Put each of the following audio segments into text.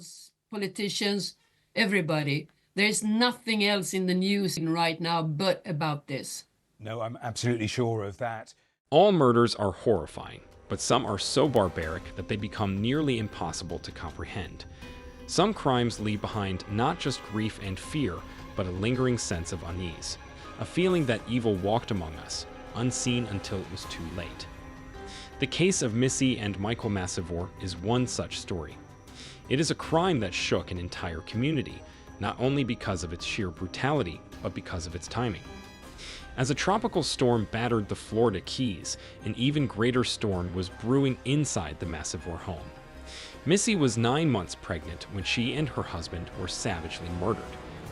officials, politicians, everybody. There's nothing else in the news right now but about this. No, I'm absolutely sure of that. All murders are horrifying, but some are so barbaric that they become nearly impossible to comprehend. Some crimes leave behind not just grief and fear, but a lingering sense of unease, a feeling that evil walked among us, unseen until it was too late. The case of Missy and Michael MacIvor is one such story. It is a crime that shook an entire community, not only because of its sheer brutality, but because of its timing. As a tropical storm battered the Florida Keys, an even greater storm was brewing inside the MacIvor home. Missy was 9 months pregnant when she and her husband were savagely murdered.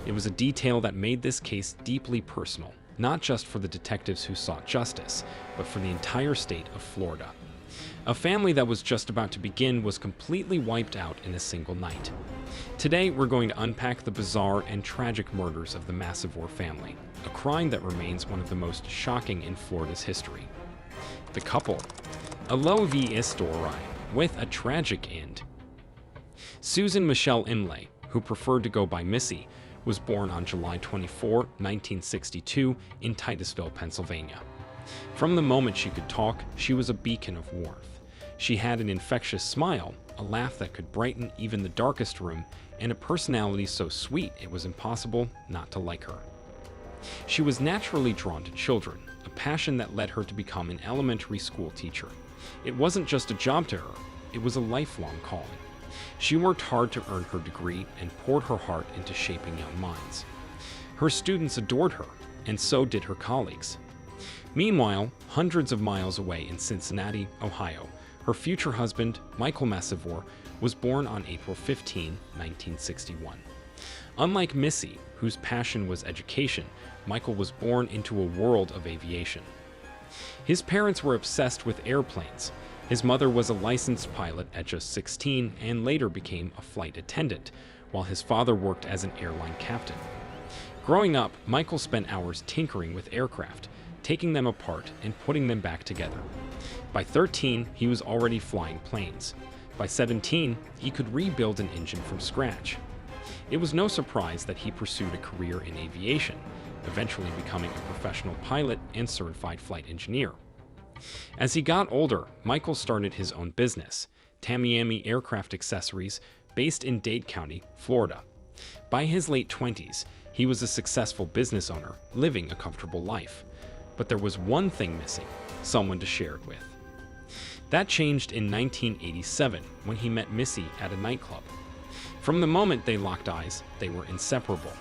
It was a detail that made this case deeply personal, not just for the detectives who sought justice, but for the entire state of Florida. A family that was just about to begin was completely wiped out in a single night. Today, we're going to unpack the bizarre and tragic murders of the MacIvor family, a crime that remains one of the most shocking in Florida's history. The couple, a lovely story with a tragic end. Susan Michelle Imlay, who preferred to go by Missy, was born on July 24, 1962, in Titusville, Pennsylvania. From the moment she could talk, she was a beacon of warmth. She had an infectious smile, a laugh that could brighten even the darkest room, and a personality so sweet it was impossible not to like her. She was naturally drawn to children, a passion that led her to become an elementary school teacher. It wasn't just a job to her, it was a lifelong calling. She worked hard to earn her degree and poured her heart into shaping young minds. Her students adored her, and so did her colleagues. Meanwhile, hundreds of miles away in Cincinnati, Ohio, her future husband, Michael MacIvor, was born on April 15, 1961. Unlike Missy, whose passion was education, Michael was born into a world of aviation. His parents were obsessed with airplanes. His mother was a licensed pilot at just 16 and later became a flight attendant, while his father worked as an airline captain. Growing up, Michael spent hours tinkering with aircraft, taking them apart and putting them back together. By 13, he was already flying planes. By 17, he could rebuild an engine from scratch. It was no surprise that he pursued a career in aviation, eventually becoming a professional pilot and certified flight engineer. As he got older, Michael started his own business, Tamiami Aircraft Accessories, based in Dade County, Florida. By his late 20s, he was a successful business owner, living a comfortable life. But there was one thing missing, someone to share it with. That changed in 1987 when he met Missy at a nightclub. From the moment they locked eyes, they were inseparable.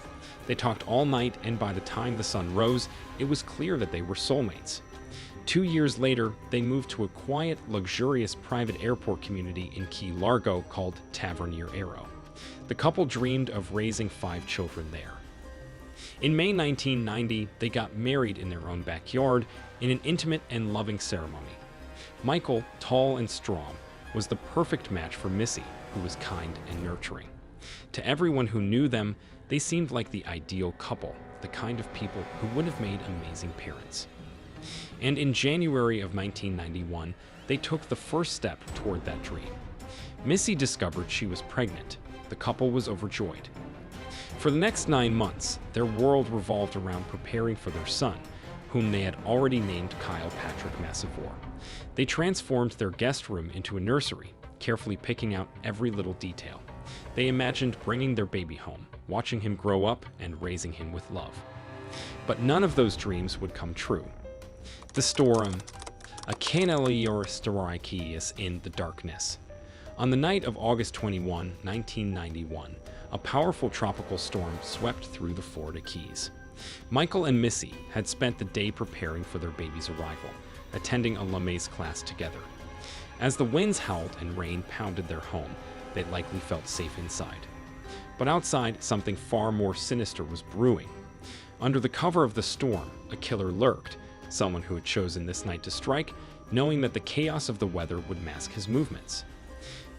They talked all night, and by the time the sun rose, it was clear that they were soulmates. 2 years later, they moved to a quiet, luxurious private airport community in Key Largo called Tavernier Aero. The couple dreamed of raising 5 children there. In May 1990, they got married in their own backyard in an intimate and loving ceremony. Michael, tall and strong, was the perfect match for Missy, who was kind and nurturing. To everyone who knew them, they seemed like the ideal couple, the kind of people who would have made amazing parents. And in January of 1991, they took the first step toward that dream. Missy discovered she was pregnant. The couple was overjoyed. For the next 9 months, their world revolved around preparing for their son, whom they had already named Kyle Patrick MacIvor. They transformed their guest room into a nursery, carefully picking out every little detail. They imagined bringing their baby home, watching him grow up, and raising him with love. But none of those dreams would come true. The storm, a canalior is in the darkness. On the night of August 21, 1991, a powerful tropical storm swept through the Florida Keys. Michael and Missy had spent the day preparing for their baby's arrival, attending a LeMays class together. As the winds howled and rain pounded their home, they likely felt safe inside. But outside, something far more sinister was brewing. Under the cover of the storm, a killer lurked, someone who had chosen this night to strike, knowing that the chaos of the weather would mask his movements.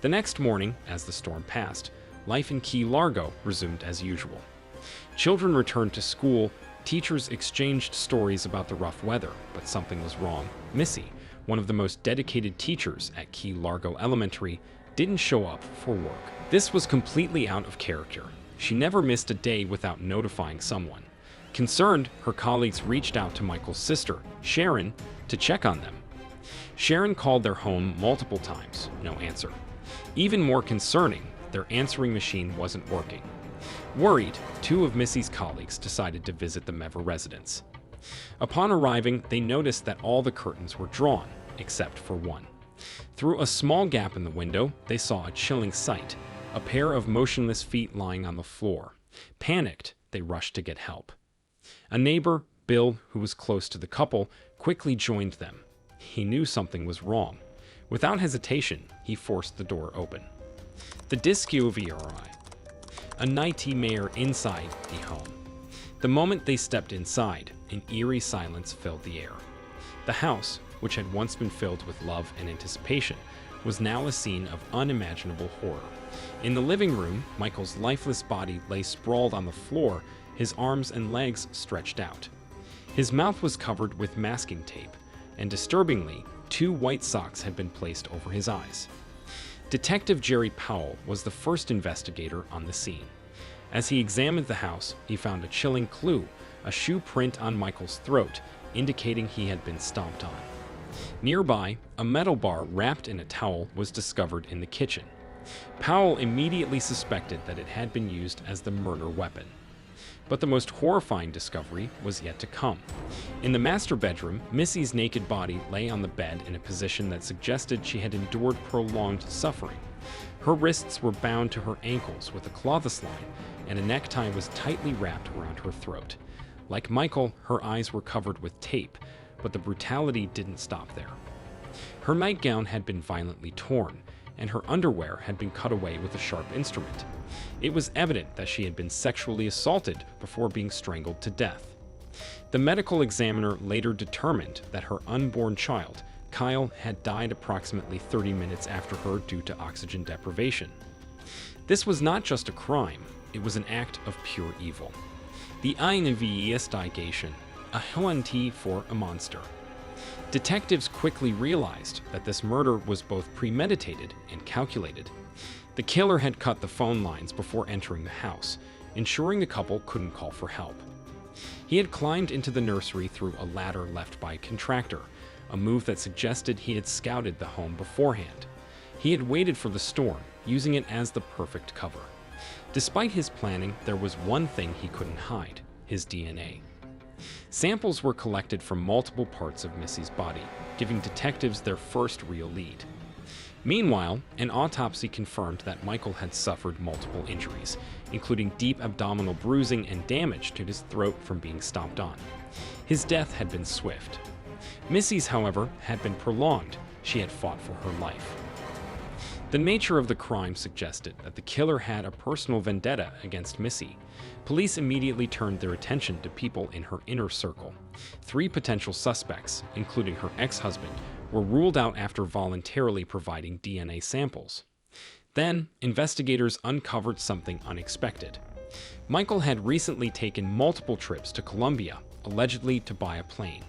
The next morning, as the storm passed, life in Key Largo resumed as usual. Children returned to school, teachers exchanged stories about the rough weather, but something was wrong. Missy, one of the most dedicated teachers at Key Largo Elementary, didn't show up for work. This was completely out of character. She never missed a day without notifying someone. Concerned, her colleagues reached out to Michael's sister, Sharon, to check on them. Sharon called their home multiple times, no answer. Even more concerning, their answering machine wasn't working. Worried, two of Missy's colleagues decided to visit the MacIvor residence. Upon arriving, they noticed that all the curtains were drawn, except for one. Through a small gap in the window, they saw a chilling sight, a pair of motionless feet lying on the floor. Panicked, they rushed to get help. A neighbor, Bill, who was close to the couple, quickly joined them. He knew something was wrong. Without hesitation, he forced the door open. The discovery, a nightmare inside the home. The moment they stepped inside, an eerie silence filled the air. The house, which had once been filled with love and anticipation, was now a scene of unimaginable horror. In the living room, Michael's lifeless body lay sprawled on the floor, his arms and legs stretched out. His mouth was covered with masking tape, and disturbingly, 2 white socks had been placed over his eyes. Detective Jerry Powell was the first investigator on the scene. As he examined the house, he found a chilling clue, a shoe print on Michael's throat, indicating he had been stomped on. Nearby, a metal bar wrapped in a towel was discovered in the kitchen. Powell immediately suspected that it had been used as the murder weapon. But the most horrifying discovery was yet to come. In the master bedroom, Missy's naked body lay on the bed in a position that suggested she had endured prolonged suffering. Her wrists were bound to her ankles with a clothesline, and a necktie was tightly wrapped around her throat. Like Michael, her eyes were covered with tape, but the brutality didn't stop there. Her nightgown had been violently torn, and her underwear had been cut away with a sharp instrument. It was evident that she had been sexually assaulted before being strangled to death. The medical examiner later determined that her unborn child, Kyle, had died approximately 30 minutes after her due to oxygen deprivation. This was not just a crime, it was an act of pure evil. The investigation, a hunt for a monster. Detectives quickly realized that this murder was both premeditated and calculated. The killer had cut the phone lines before entering the house, ensuring the couple couldn't call for help. He had climbed into the nursery through a ladder left by a contractor, a move that suggested he had scouted the home beforehand. He had waited for the storm, using it as the perfect cover. Despite his planning, there was one thing he couldn't hide: his DNA. Samples were collected from multiple parts of Missy's body, giving detectives their first real lead. Meanwhile, an autopsy confirmed that Michael had suffered multiple injuries, including deep abdominal bruising and damage to his throat from being stomped on. His death had been swift. Missy's, however, had been prolonged. She had fought for her life. The nature of the crime suggested that the killer had a personal vendetta against Missy. Police immediately turned their attention to people in her inner circle. 3 potential suspects, including her ex-husband, were ruled out after voluntarily providing DNA samples. Then, investigators uncovered something unexpected. Michael had recently taken multiple trips to Colombia, allegedly to buy a plane.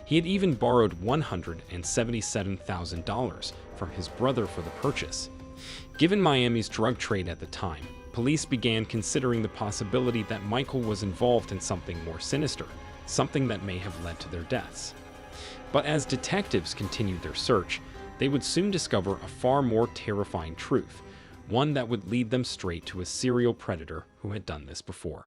He had even borrowed $177,000 from his brother for the purchase. Given Miami's drug trade at the time, police began considering the possibility that Michael was involved in something more sinister, something that may have led to their deaths. But as detectives continued their search, they would soon discover a far more terrifying truth, one that would lead them straight to a serial predator who had done this before.